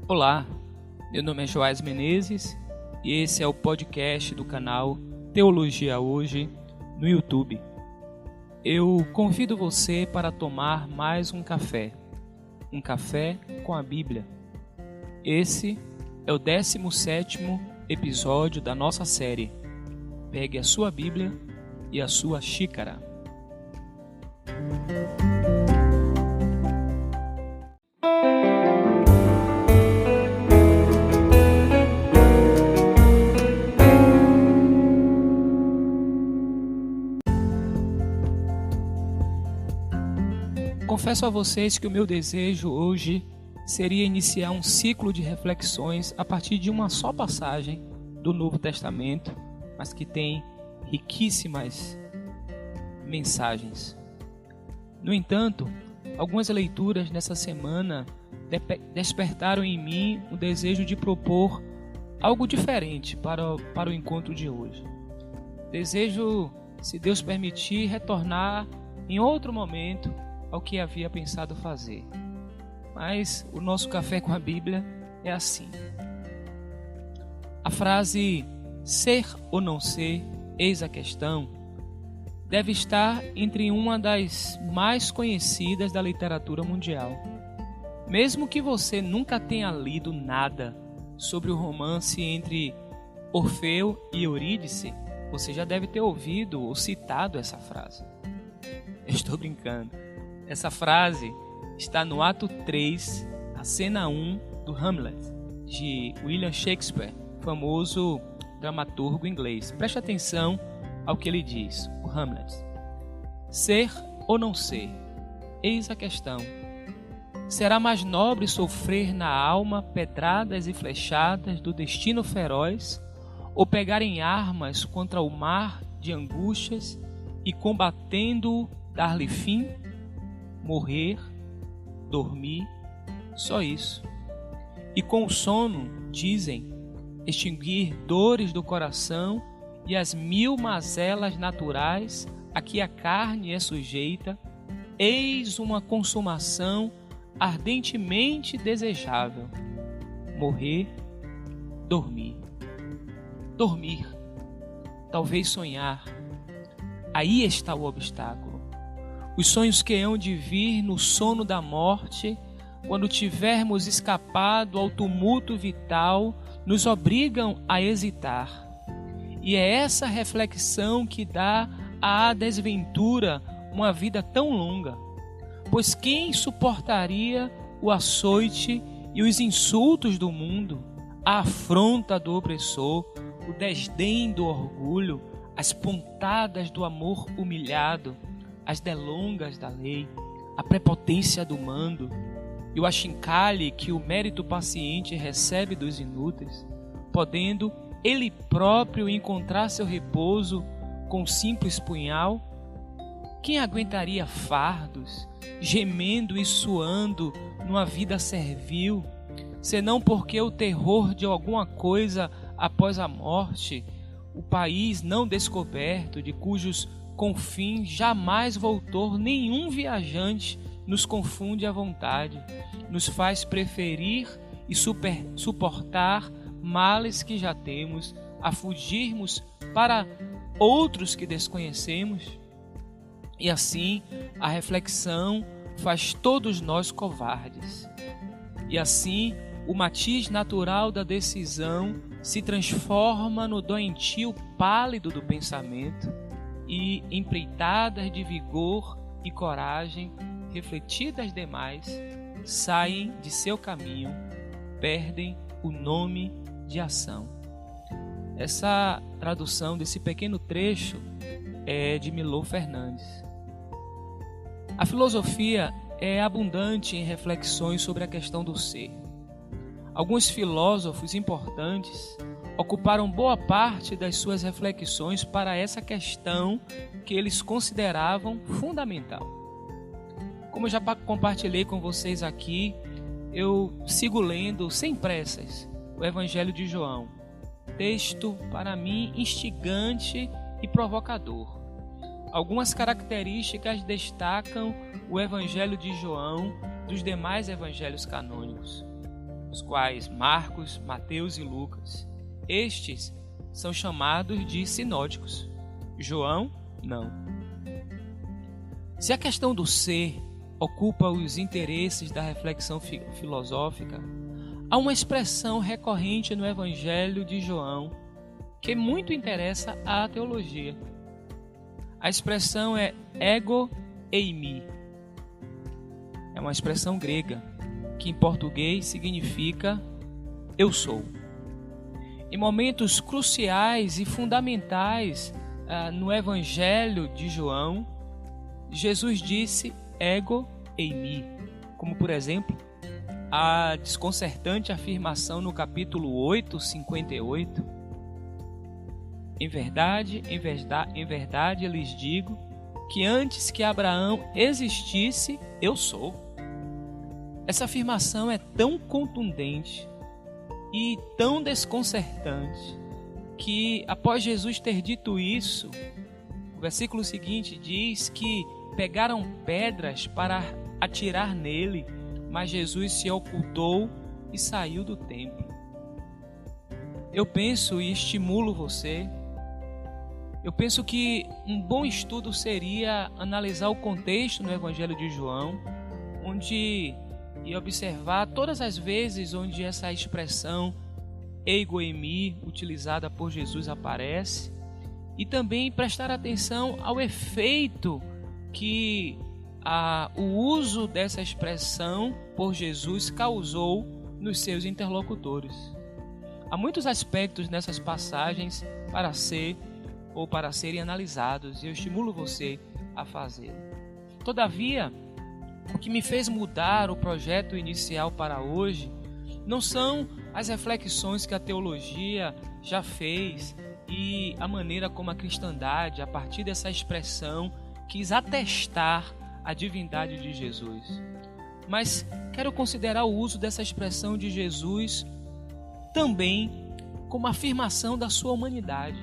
Olá, meu nome é Joás Menezes e esse é o podcast do canal Teologia Hoje no YouTube. Eu convido você para tomar mais um café com a Bíblia. Esse é o 17º episódio da nossa série. Pegue a sua Bíblia e a sua xícara. Confesso a vocês que o meu desejo hoje seria iniciar um ciclo de reflexões a partir de uma só passagem do Novo Testamento, mas que tem riquíssimas mensagens. No entanto, algumas leituras nessa semana despertaram em mim o desejo de propor algo diferente para o encontro de hoje. Desejo, se Deus permitir, retornar em outro momento ao que havia pensado fazer. Mas o nosso café com a Bíblia é assim. A frase ser ou não ser, eis a questão, deve estar entre uma das mais conhecidas da literatura mundial. Mesmo que você nunca tenha lido nada sobre o romance entre Orfeu e Eurídice, você já deve ter ouvido ou citado essa frase. Estou brincando. Essa frase está no ato 3, a cena 1 do Hamlet, de William Shakespeare, famoso dramaturgo inglês. Preste atenção ao que ele diz, o Hamlet. Ser ou não ser, eis a questão. Será mais nobre sofrer na alma pedradas e flechadas do destino feroz, ou pegar em armas contra o mar de angústias e combatendo-o dar-lhe fim? Morrer, dormir, só isso. E com o sono, dizem, extinguir dores do coração e as 1000 mazelas naturais a que a carne é sujeita, eis uma consumação ardentemente desejável. Morrer, dormir. Dormir, talvez sonhar. Aí está o obstáculo. Os sonhos que hão de vir no sono da morte, quando tivermos escapado ao tumulto vital, nos obrigam a hesitar. E é essa reflexão que dá à desventura uma vida tão longa. Pois quem suportaria o açoite e os insultos do mundo, a afronta do opressor, o desdém do orgulho, as pontadas do amor humilhado, as delongas da lei, a prepotência do mando e o achincalhe que o mérito paciente recebe dos inúteis, podendo ele próprio encontrar seu repouso com simples punhal? Quem aguentaria fardos, gemendo e suando numa vida servil, senão porque o terror de alguma coisa após a morte, o país não descoberto, de cujos confins jamais voltou nenhum viajante, nos confunde à vontade, nos faz preferir e suportar males que já temos, a fugirmos para outros que desconhecemos? E assim a reflexão faz todos nós covardes. E assim o matiz natural da decisão se transforma no doentio pálido do pensamento, e empreitadas de vigor e coragem, refletidas demais, saem de seu caminho, perdem o nome de ação. Essa tradução desse pequeno trecho é de Milor Fernandes. A filosofia é abundante em reflexões sobre a questão do ser. Alguns filósofos importantes ocuparam boa parte das suas reflexões para essa questão que eles consideravam fundamental. Como eu já compartilhei com vocês aqui, eu sigo lendo sem pressas o Evangelho de João. Texto, para mim, instigante e provocador. Algumas características destacam o Evangelho de João dos demais evangelhos canônicos. os quais Marcos, Mateus e Lucas. Estes são chamados de sinóticos. João, não. Se a questão do ser ocupa os interesses da reflexão filosófica, há uma expressão recorrente no Evangelho de João que muito interessa à teologia. A expressão é ego eimi. É uma expressão grega que em português significa eu sou. Em momentos cruciais e fundamentais no Evangelho de João, Jesus disse ego eimi, como por exemplo a desconcertante afirmação no capítulo 8, 58. Em verdade, eu lhes digo que antes que Abraão existisse, eu sou. Essa afirmação é tão contundente e tão desconcertante que, após Jesus ter dito isso, o versículo seguinte diz que pegaram pedras para atirar nele, mas Jesus se ocultou e saiu do templo. Eu penso e estimulo você. Eu penso que um bom estudo seria analisar o contexto no Evangelho de João, e observar todas as vezes onde essa expressão ego eimi, utilizada por Jesus, aparece, e também prestar atenção ao efeito que o uso dessa expressão por Jesus causou nos seus interlocutores. Há muitos aspectos nessas passagens para serem analisados, e eu estimulo você a fazê-lo. Todavia, o que me fez mudar o projeto inicial para hoje não são as reflexões que a teologia já fez e a maneira como a cristandade, a partir dessa expressão, quis atestar a divindade de Jesus. Mas quero considerar o uso dessa expressão de Jesus também como afirmação da sua humanidade.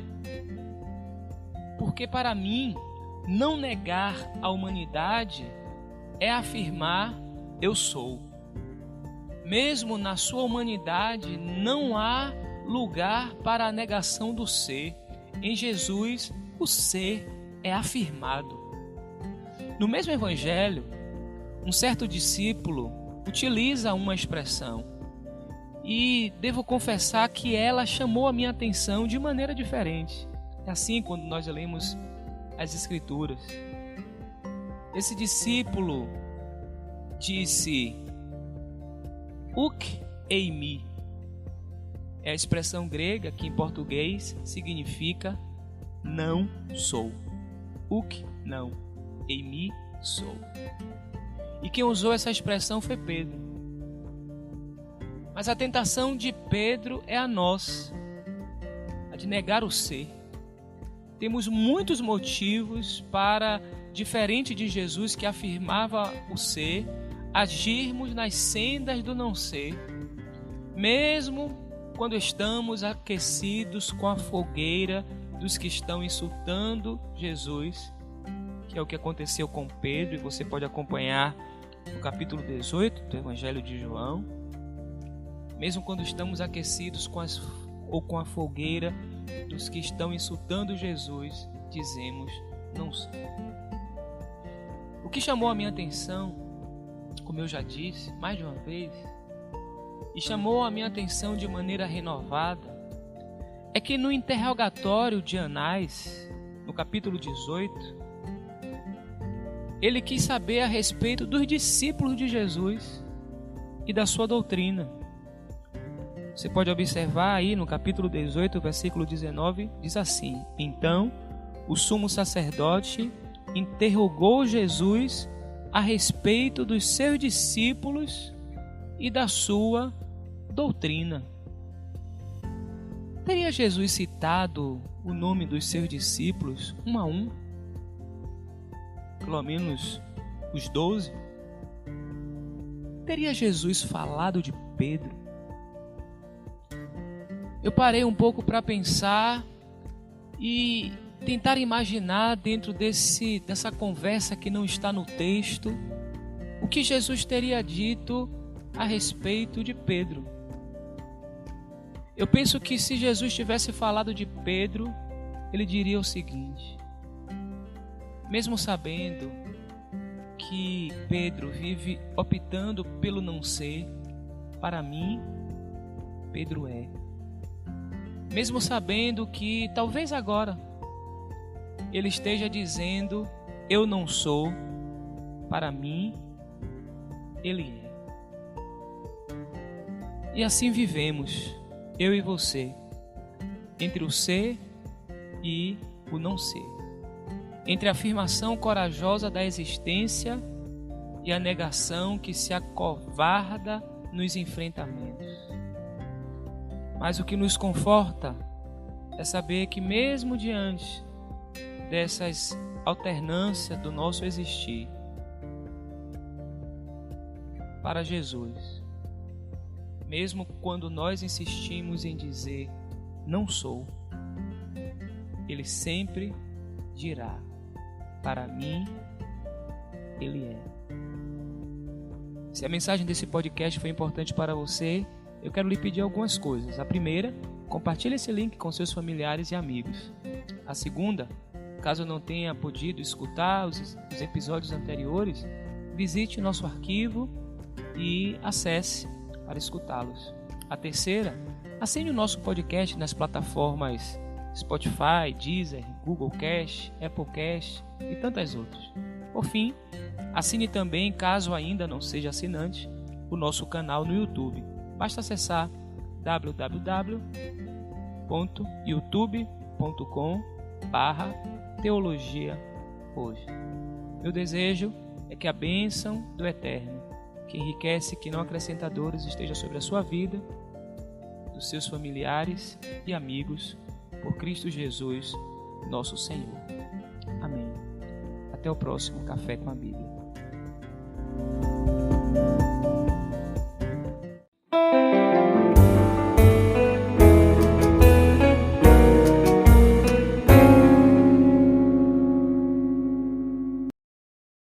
Porque para mim, não negar a humanidade é afirmar eu sou. Mesmo na sua humanidade, não há lugar para a negação do ser. Em Jesus, o ser é afirmado. No mesmo Evangelho, um certo discípulo utiliza uma expressão, e devo confessar que ela chamou a minha atenção de maneira diferente. É assim quando nós lemos as Escrituras. Esse discípulo disse uk eimi. É a expressão grega que em português significa não sou. Uk, não. Eimi, sou. E quem usou essa expressão foi Pedro. Mas a tentação de Pedro é a nossa, a de negar o ser. Temos muitos motivos para, diferente de Jesus que afirmava o ser, agirmos nas sendas do não ser, mesmo quando estamos aquecidos com a fogueira dos que estão insultando Jesus, que é o que aconteceu com Pedro, e você pode acompanhar no capítulo 18 do Evangelho de João. Mesmo quando estamos aquecidos com a fogueira dos que estão insultando Jesus, dizemos não sou. O que chamou a minha atenção, como eu já disse mais de uma vez, e chamou a minha atenção de maneira renovada, é que no interrogatório de Anás, no capítulo 18, ele quis saber a respeito dos discípulos de Jesus e da sua doutrina. Você pode observar aí no capítulo 18, versículo 19, diz assim: Então o sumo sacerdote interrogou Jesus a respeito dos seus discípulos e da sua doutrina. Teria Jesus citado o nome dos seus discípulos um a um? Pelo menos os 12? Teria Jesus falado de Pedro? Eu parei um pouco para pensar e tentar imaginar dentro dessa conversa que não está no texto, o que Jesus teria dito a respeito de Pedro. Eu penso que se Jesus tivesse falado de Pedro, ele diria o seguinte: mesmo sabendo que Pedro vive optando pelo não ser, para mim, Pedro é. Mesmo sabendo que talvez agora ele esteja dizendo eu não sou, para mim, ele é. E assim vivemos, eu e você, entre o ser e o não ser, entre a afirmação corajosa da existência e a negação que se acovarda nos enfrentamentos. Mas o que nos conforta é saber que mesmo diante dessas alternâncias do nosso existir, para Jesus, mesmo quando nós insistimos em dizer não sou, Ele sempre dirá: para mim, Ele é. Se a mensagem desse podcast foi importante para você, eu quero lhe pedir algumas coisas. A primeira, compartilhe esse link com seus familiares e amigos. A segunda, caso não tenha podido escutar os episódios anteriores, visite nosso arquivo e acesse para escutá-los. A terceira, assine o nosso podcast nas plataformas Spotify, Deezer, Google Cast, Apple Cast e tantas outras. Por fim, assine também, caso ainda não seja assinante, o nosso canal no YouTube. Basta acessar www.youtube.com/teologia hoje. Meu desejo é que a bênção do Eterno, que enriquece, que não acrescenta dores, esteja sobre a sua vida, dos seus familiares e amigos, por Cristo Jesus, nosso Senhor. Amém. Até o próximo Café com a Bíblia.